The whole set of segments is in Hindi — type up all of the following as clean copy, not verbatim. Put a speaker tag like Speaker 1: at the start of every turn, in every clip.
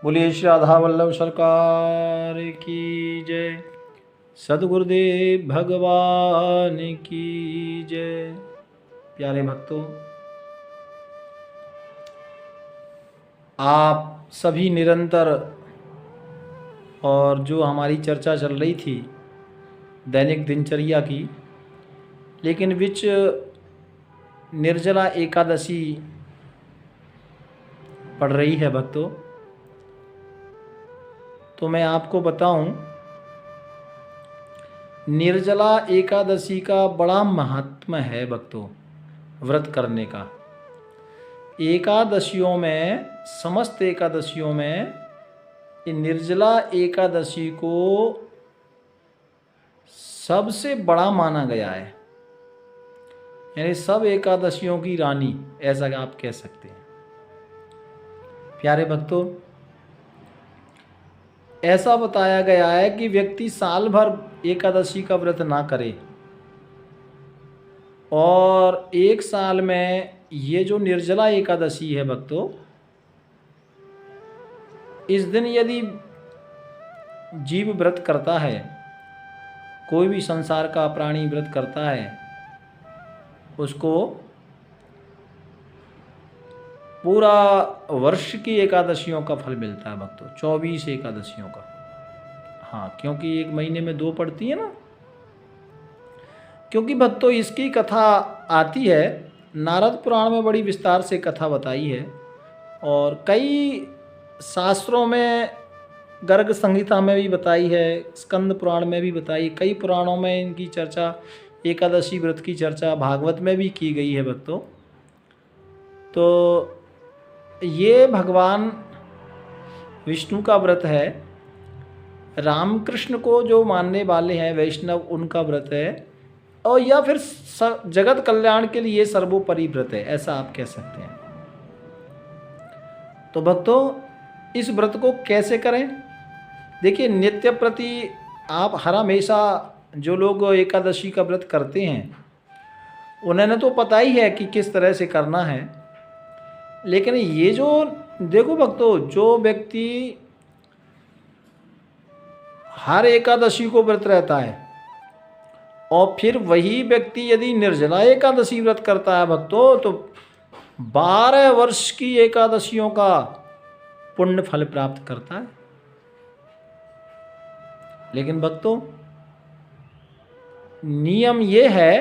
Speaker 1: बोलिए श्री राधा वल्लभ सरकार की जय। सद्गुरुदेव भगवान की जय। प्यारे भक्तों, आप सभी निरंतर और जो हमारी चर्चा चल रही थी दैनिक दिनचर्या की, लेकिन विच निर्जला एकादशी पड़ रही है भक्तों। तो मैं आपको बताऊं, निर्जला एकादशी का बड़ा महात्म है भक्तों, व्रत करने का। एकादशियों में, समस्त एकादशियों में ये निर्जला एकादशी को सबसे बड़ा माना गया है, यानी सब एकादशियों की रानी, ऐसा आप कह सकते हैं। प्यारे भक्तों, ऐसा बताया गया है कि व्यक्ति साल भर एकादशी का व्रत ना करे और एक साल में ये जो निर्जला एकादशी है भक्तों, इस दिन यदि जीव व्रत करता है, कोई भी संसार का प्राणी व्रत करता है, उसको पूरा वर्ष की एकादशियों का फल मिलता है भक्तों, 24 एकादशियों का। हाँ, क्योंकि एक महीने में 2 पड़ती है ना। क्योंकि भक्तों इसकी कथा आती है, नारद पुराण में बड़ी विस्तार से कथा बताई है और कई शास्त्रों में, गर्ग संहिता में भी बताई है, स्कंद पुराण में भी बताई, कई पुराणों में इनकी चर्चा, एकादशी व्रत की चर्चा भागवत में भी की गई है भक्तों। तो ये भगवान विष्णु का व्रत है, रामकृष्ण को जो मानने वाले हैं वैष्णव, उनका व्रत है, और या फिर जगत कल्याण के लिए सर्वोपरि व्रत है, ऐसा आप कह सकते हैं। तो भक्तों, इस व्रत को कैसे करें? देखिए, नित्य प्रति आप हर हमेशा, जो लोग एकादशी का व्रत करते हैं उन्हें तो पता ही है कि किस तरह से करना है। लेकिन ये जो देखो भक्तों, जो व्यक्ति हर एकादशी को व्रत रहता है और फिर वही व्यक्ति यदि निर्जला एकादशी व्रत करता है भक्तों, तो 12 वर्ष की एकादशियों का पुण्य फल प्राप्त करता है। लेकिन भक्तों, नियम ये है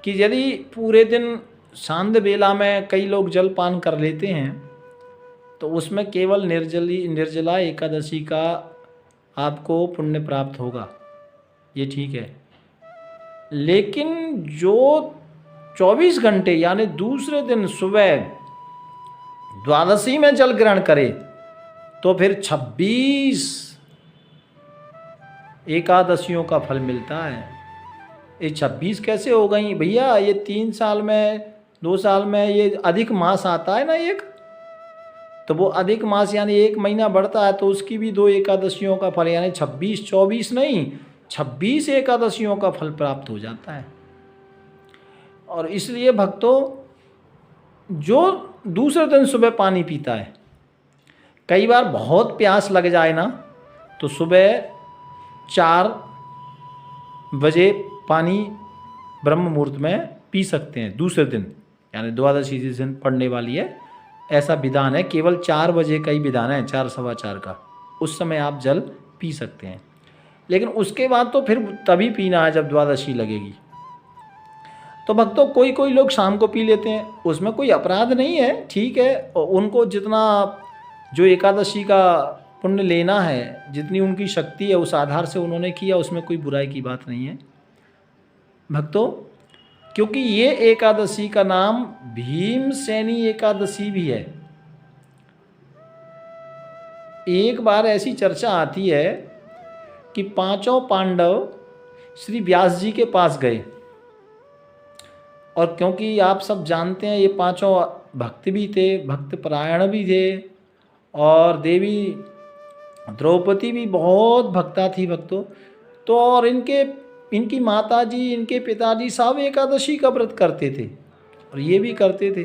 Speaker 1: कि यदि पूरे दिन सांध्य बेला में कई लोग जलपान कर लेते हैं, तो उसमें केवल निर्जला एकादशी का आपको पुण्य प्राप्त होगा, ये ठीक है। लेकिन जो 24 घंटे यानी दूसरे दिन सुबह द्वादशी में जल ग्रहण करे, तो फिर 26 एकादशियों का फल मिलता है। ये 26 कैसे हो गई भैया? ये 3 साल में, 2 साल में ये अधिक मास आता है ना एक, तो वो अधिक मास यानी 1 महीना बढ़ता है, तो उसकी भी 2 एकादशियों का फल, यानी 26, 24 नहीं, 26 एकादशियों का फल प्राप्त हो जाता है। और इसलिए भक्तों, जो दूसरे दिन सुबह पानी पीता है, कई बार बहुत प्यास लग जाए ना, तो सुबह 4 बजे पानी ब्रह्म मुहूर्त में पी सकते हैं दूसरे दिन, यानी द्वादशी जिस दिन पड़ने वाली है, ऐसा विधान है। केवल 4 बजे का ही विधान है, 4 सवा 4 का, उस समय आप जल पी सकते हैं। लेकिन उसके बाद तो फिर तभी पीना है जब द्वादशी लगेगी। तो भक्तों, कोई कोई लोग शाम को पी लेते हैं, उसमें कोई अपराध नहीं है, ठीक है। और उनको जितना जो एकादशी का पुण्य लेना है, जितनी उनकी शक्ति है, उस आधार से उन्होंने किया, उसमें कोई बुराई की बात नहीं है भक्तों। क्योंकि ये एकादशी का नाम भीमसेनी एकादशी भी है। एक बार ऐसी चर्चा आती है कि 5 पांडव श्री व्यास जी के पास गए, और क्योंकि आप सब जानते हैं ये 5 भक्त भी थे, भक्त परायण भी थे, और देवी द्रौपदी भी बहुत भक्ता थी भक्तों। तो और इनकी माता जी, इनके पिताजी सब एकादशी का व्रत करते थे और ये भी करते थे।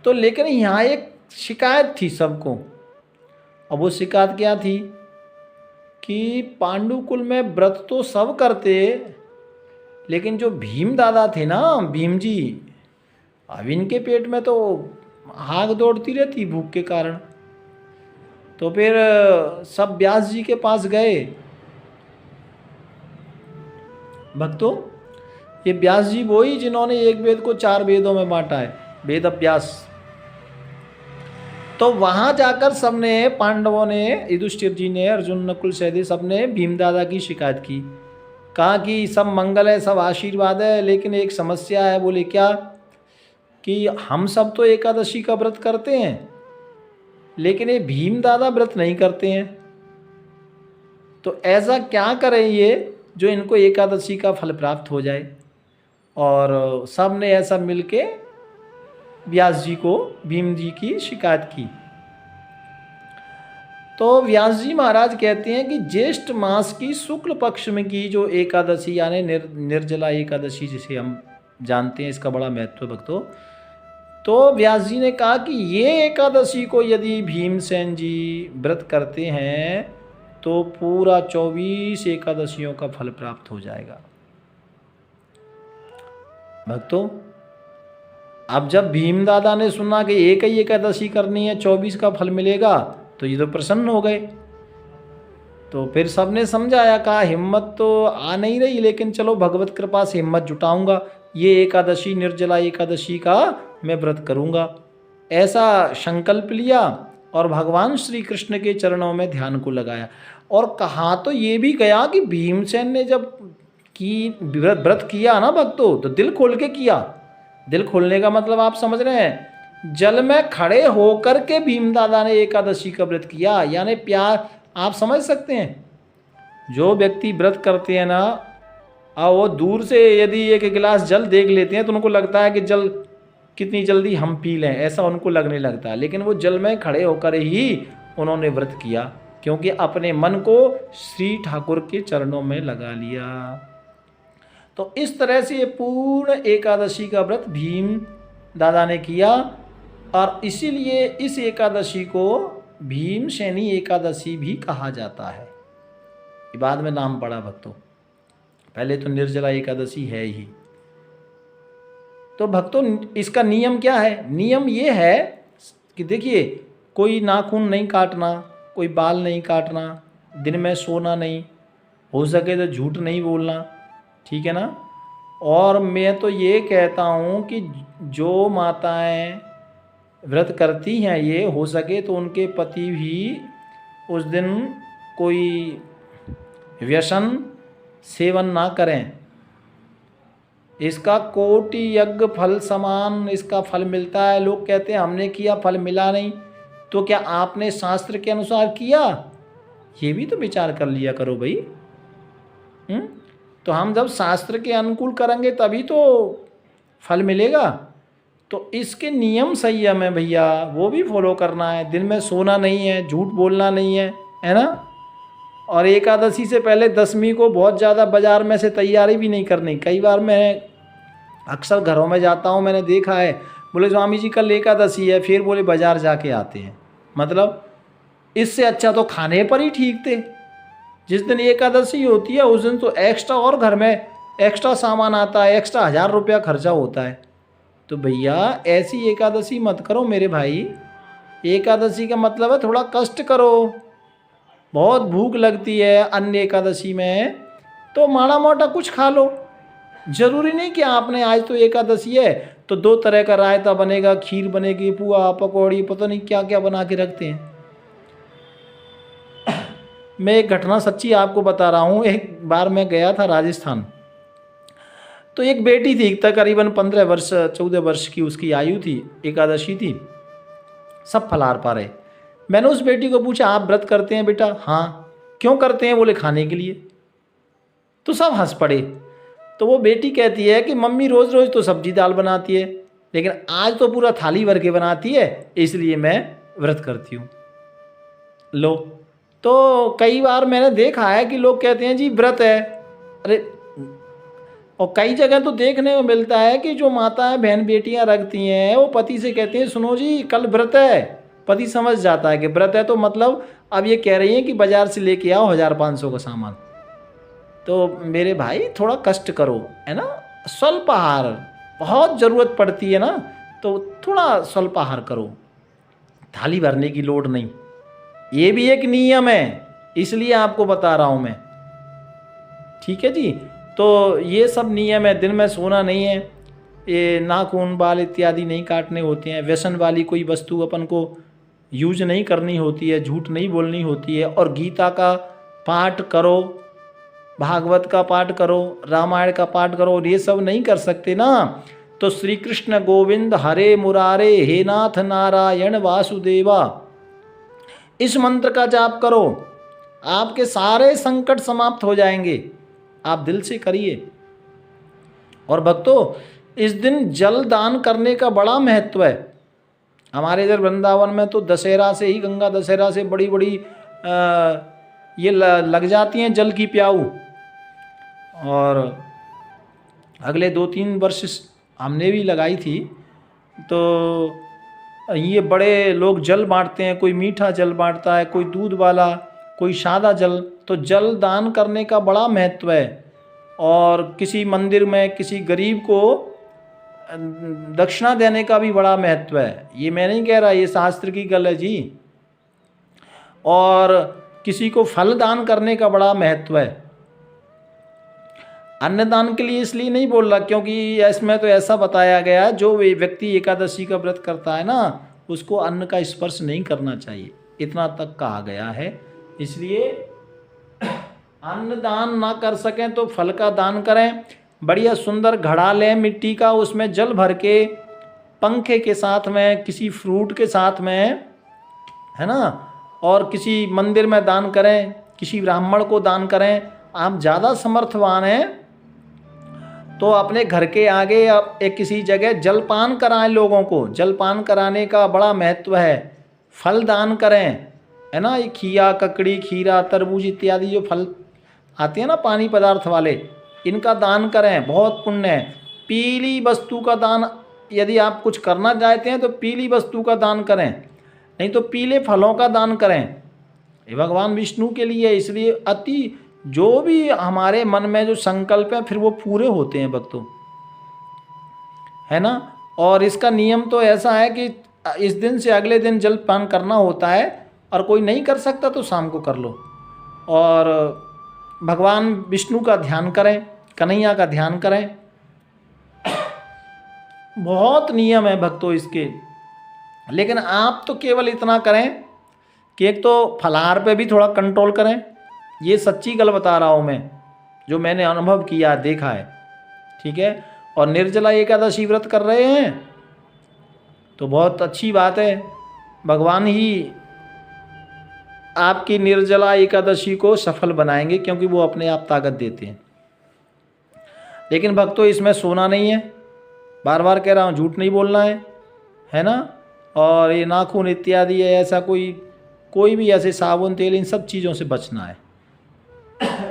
Speaker 1: तो लेकिन यहाँ एक शिकायत थी सबको। अब वो शिकायत क्या थी कि पांडुकुल में व्रत तो सब करते, लेकिन जो भीम दादा थे ना, भीम जी, अब इनके पेट में तो आग दौड़ती रहती भूख के कारण। तो फिर सब व्यास जी के पास गए। भक्तों, ये व्यास जी वही जिन्होंने एक वेद को 4 वेदों में बांटा है, वेद अभ्यास। तो वहां जाकर सबने, पांडवों ने, युधिष्ठिर जी ने, अर्जुन, नकुल, सहदेव, सबने भीम दादा की शिकायत की। कहा कि सब मंगल है, सब आशीर्वाद है, लेकिन एक समस्या है। बोले क्या? कि हम सब तो एकादशी का व्रत करते हैं, लेकिन ये भीम दादा व्रत नहीं करते हैं। तो ऐसा क्या करें ये जो इनको एकादशी का फल प्राप्त हो जाए। और सब ने ऐसा मिलके व्यास जी को, भीम जी की शिकायत की। तो व्यास जी महाराज कहते हैं कि ज्येष्ठ मास की शुक्ल पक्ष में की जो एकादशी, यानी निर्जला एकादशी जिसे हम जानते हैं, इसका बड़ा महत्व भक्तों। तो व्यास जी ने कहा कि ये एकादशी को यदि भीमसेन जी व्रत करते हैं तो पूरा 24 एकादशियों का फल प्राप्त हो जाएगा। भक्तों, अब जब भीम दादा ने सुना कि एक ही एकादशी करनी है, 24 का फल मिलेगा, तो ये तो प्रसन्न हो गए। तो फिर सबने समझाया, कहा हिम्मत तो आ नहीं रही, लेकिन चलो भगवत कृपा से हिम्मत जुटाऊंगा, ये एकादशी, निर्जला एकादशी का मैं व्रत करूंगा। ऐसा संकल्प लिया और भगवान श्री कृष्ण के चरणों में ध्यान को लगाया। और कहा तो ये भी गया कि भीमसेन ने जब की व्रत किया ना भक्तों, तो दिल खोल के किया। दिल खोलने का मतलब आप समझ रहे हैं, जल में खड़े होकर के भीम दादा ने एकादशी का व्रत किया। यानी प्यार, आप समझ सकते हैं। जो व्यक्ति व्रत करते हैं ना, वो दूर से यदि एक गिलास जल देख लेते हैं तो उनको लगता है कि जल कितनी जल्दी हम पी लें, ऐसा उनको लगने लगता है। लेकिन वो जल में खड़े होकर ही उन्होंने व्रत किया, क्योंकि अपने मन को श्री ठाकुर के चरणों में लगा लिया। तो इस तरह से ये पूर्ण एकादशी का व्रत भीम दादा ने किया। और इसीलिए इस एकादशी को भीमसेनी एकादशी भी कहा जाता है। बाद में नाम पड़ा भक्तों, पहले तो निर्जला एकादशी है ही। तो भक्तों, इसका नियम क्या है? नियम ये है कि देखिए, कोई नाखून नहीं काटना, कोई बाल नहीं काटना, दिन में सोना नहीं, हो सके तो झूठ नहीं बोलना, ठीक है ना। और मैं तो ये कहता हूँ कि जो माताएं व्रत करती हैं, ये हो सके तो उनके पति भी उस दिन कोई व्यसन सेवन ना करें। इसका कोटि यज्ञ फल समान इसका फल मिलता है। लोग कहते हैं हमने किया फल मिला नहीं, तो क्या आपने शास्त्र के अनुसार किया? ये भी तो विचार कर लिया करो भाई। तो हम जब शास्त्र के अनुकूल करेंगे तभी तो फल मिलेगा। तो इसके नियम संयम है भैया, वो भी फॉलो करना है। दिन में सोना नहीं है, झूठ बोलना नहीं है ना। और एकादशी से पहले दशमी को बहुत ज़्यादा बाज़ार में से तैयारी भी नहीं करनी। कई बार मैं अक्सर घरों में जाता हूँ, मैंने देखा है, बोले स्वामी जी कल एकादशी है, फिर बोले बाज़ार जाके आते हैं। मतलब इससे अच्छा तो खाने पर ही ठीक थे। जिस दिन एकादशी होती है उस दिन तो एक्स्ट्रा और घर में एक्स्ट्रा सामान आता है, एक्स्ट्रा 1000 रुपया खर्चा होता है। तो भैया ऐसी एकादशी मत करो मेरे भाई। एकादशी का मतलब है थोड़ा कष्ट करो। बहुत भूख लगती है अन्य एकादशी में, तो माड़ा मोटा कुछ खा लो। जरूरी नहीं कि आपने आज तो एकादशी है तो 2 तरह का रायता बनेगा, खीर बनेगी, पुआ पकौड़ी, पता नहीं क्या क्या बना के रखते हैं। मैं एक घटना सच्ची आपको बता रहा हूँ। एक बार मैं गया था राजस्थान, तो एक बेटी थी, तकरीबन 15 वर्ष 14 वर्ष की उसकी आयु थी, एकादशी थी, सब फलाहार पा रहे। मैंने उस बेटी को पूछा आप व्रत करते हैं बेटा? हाँ। क्यों करते हैं? बोले खाने के लिए। तो सब हंस पड़े। तो वो बेटी कहती है कि मम्मी रोज़ रोज़ तो सब्जी दाल बनाती है, लेकिन आज तो पूरा थाली भर के बनाती है, इसलिए मैं व्रत करती हूँ। लो, तो कई बार मैंने देखा है कि लोग कहते हैं जी व्रत है। अरे, और कई जगह तो देखने में मिलता है कि जो माताएं बहन बेटियां रखती हैं वो पति से कहती हैं सुनो जी कल व्रत है, पति समझ जाता है कि व्रत है, तो मतलब अब ये कह रही हैं कि बाजार से लेके आओ 1500 का सामान। तो मेरे भाई थोड़ा कष्ट करो, है ना, स्वल्प आहार, बहुत ज़रूरत पड़ती है ना, तो थोड़ा स्वल्प आहार करो, थाली भरने की लोड नहीं। ये भी एक नियम है, इसलिए आपको बता रहा हूँ मैं, ठीक है जी। तो ये सब नियम है, दिन में सोना नहीं है, ये नाखून बाल इत्यादि नहीं काटने होते हैं, व्यसन वाली कोई वस्तु अपन को यूज नहीं करनी होती है, झूठ नहीं बोलनी होती है, और गीता का पाठ करो, भागवत का पाठ करो, रामायण का पाठ करो, और ये सब नहीं कर सकते ना, तो श्री कृष्ण गोविंद हरे मुरारे हे नाथ नारायण वासुदेवा, इस मंत्र का जाप करो, आपके सारे संकट समाप्त हो जाएंगे। आप दिल से करिए। और भक्तों, इस दिन जल दान करने का बड़ा महत्व है। हमारे इधर वृंदावन में तो दशहरा से ही, गंगा दशहरा से बड़ी बड़ी ये लग जाती हैं जल की प्याऊ, और अगले 2-3 वर्ष हमने भी लगाई थी। तो ये बड़े लोग जल बांटते हैं, कोई मीठा जल बांटता है, कोई दूध वाला, कोई सादा जल। तो जल दान करने का बड़ा महत्व है। और किसी मंदिर में किसी गरीब को दक्षिणा देने का भी बड़ा महत्व है। ये मैं नहीं कह रहा, ये शास्त्र की गल है जी। और किसी को फल दान करने का बड़ा महत्व है। अन्नदान के लिए इसलिए नहीं बोल रहा, क्योंकि इसमें तो ऐसा बताया गया है, जो व्यक्ति एकादशी का व्रत करता है ना, उसको अन्न का स्पर्श नहीं करना चाहिए, इतना तक कहा गया है। इसलिए अन्न दान ना कर सकें तो फल का दान करें। बढ़िया सुंदर घड़ा लें मिट्टी का, उसमें जल भर के पंखे के साथ में, किसी फ्रूट के साथ में, है ना, और किसी मंदिर में दान करें, किसी ब्राह्मण को दान करें। आप ज़्यादा समर्थवान हैं तो अपने घर के आगे एक किसी जगह जलपान कराएं लोगों को। जलपान कराने का बड़ा महत्व है। फल दान करें, है ना, ये खीरा, ककड़ी, खीरा, तरबूज इत्यादि जो फल आते हैं ना पानी पदार्थ वाले, इनका दान करें, बहुत पुण्य है। पीली वस्तु का दान, यदि आप कुछ करना चाहते हैं तो पीली वस्तु का दान करें, नहीं तो पीले फलों का दान करें। ये भगवान विष्णु के लिए, इसलिए अति जो भी हमारे मन में जो संकल्प है फिर वो पूरे होते हैं भक्तों, है ना। और इसका नियम तो ऐसा है कि इस दिन से अगले दिन जलपान करना होता है, और कोई नहीं कर सकता तो शाम को कर लो। और भगवान विष्णु का ध्यान करें, कन्हैया का ध्यान करें। बहुत नियम है भक्तों इसके, लेकिन आप तो केवल इतना करें कि एक तो फलाहार पे भी थोड़ा कंट्रोल करें। ये सच्ची गल बता रहा हूँ मैं, जो मैंने अनुभव किया, देखा है, ठीक है। और निर्जला एकादशी व्रत कर रहे हैं तो बहुत अच्छी बात है, भगवान ही आपकी निर्जला एकादशी को सफल बनाएंगे, क्योंकि वो अपने आप ताकत देते हैं। लेकिन भक्तों, इसमें सोना नहीं है, बार बार कह रहा हूँ, झूठ नहीं बोलना है ना। और ये नाखून इत्यादि है, ऐसा कोई भी ऐसे साबुन तेल, इन सब चीज़ों से बचना है।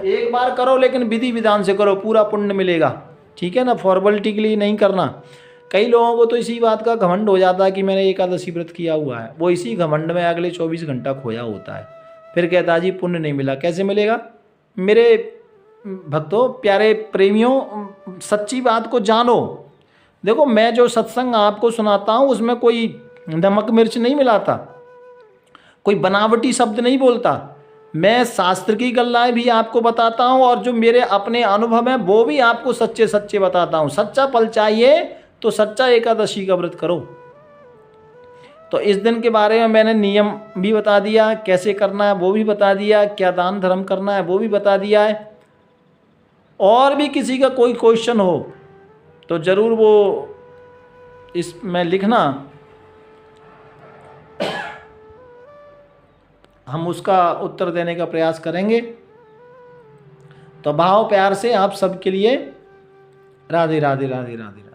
Speaker 1: एक बार करो लेकिन विधि विधान से करो, पूरा पुण्य मिलेगा, ठीक है ना। फॉर्मेलिटी के लिए नहीं करना। कई लोगों को तो इसी बात का घमंड हो जाता है कि मैंने एकादशी व्रत किया हुआ है, वो इसी घमंड में अगले 24 घंटा खोया होता है, फिर कहता जी पुण्य नहीं मिला। कैसे मिलेगा? मेरे भक्तों, प्यारे प्रेमियों, सच्ची बात को जानो। देखो, मैं जो सत्संग आपको सुनाता हूँ उसमें कोई नमक मिर्च नहीं मिलाता, कोई बनावटी शब्द नहीं बोलता। मैं शास्त्र की गल्लाएं भी आपको बताता हूँ, और जो मेरे अपने अनुभव हैं वो भी आपको सच्चे सच्चे बताता हूँ। सच्चा फल चाहिए तो सच्चा एकादशी का व्रत करो। तो इस दिन के बारे में मैंने नियम भी बता दिया, कैसे करना है वो भी बता दिया, क्या दान धर्म करना है वो भी बता दिया है। और भी किसी का कोई क्वेश्चन हो तो ज़रूर वो इसमें लिखना, हम उसका उत्तर देने का प्रयास करेंगे। तो भाव प्यार से आप सबके लिए राधे राधे राधे राधे।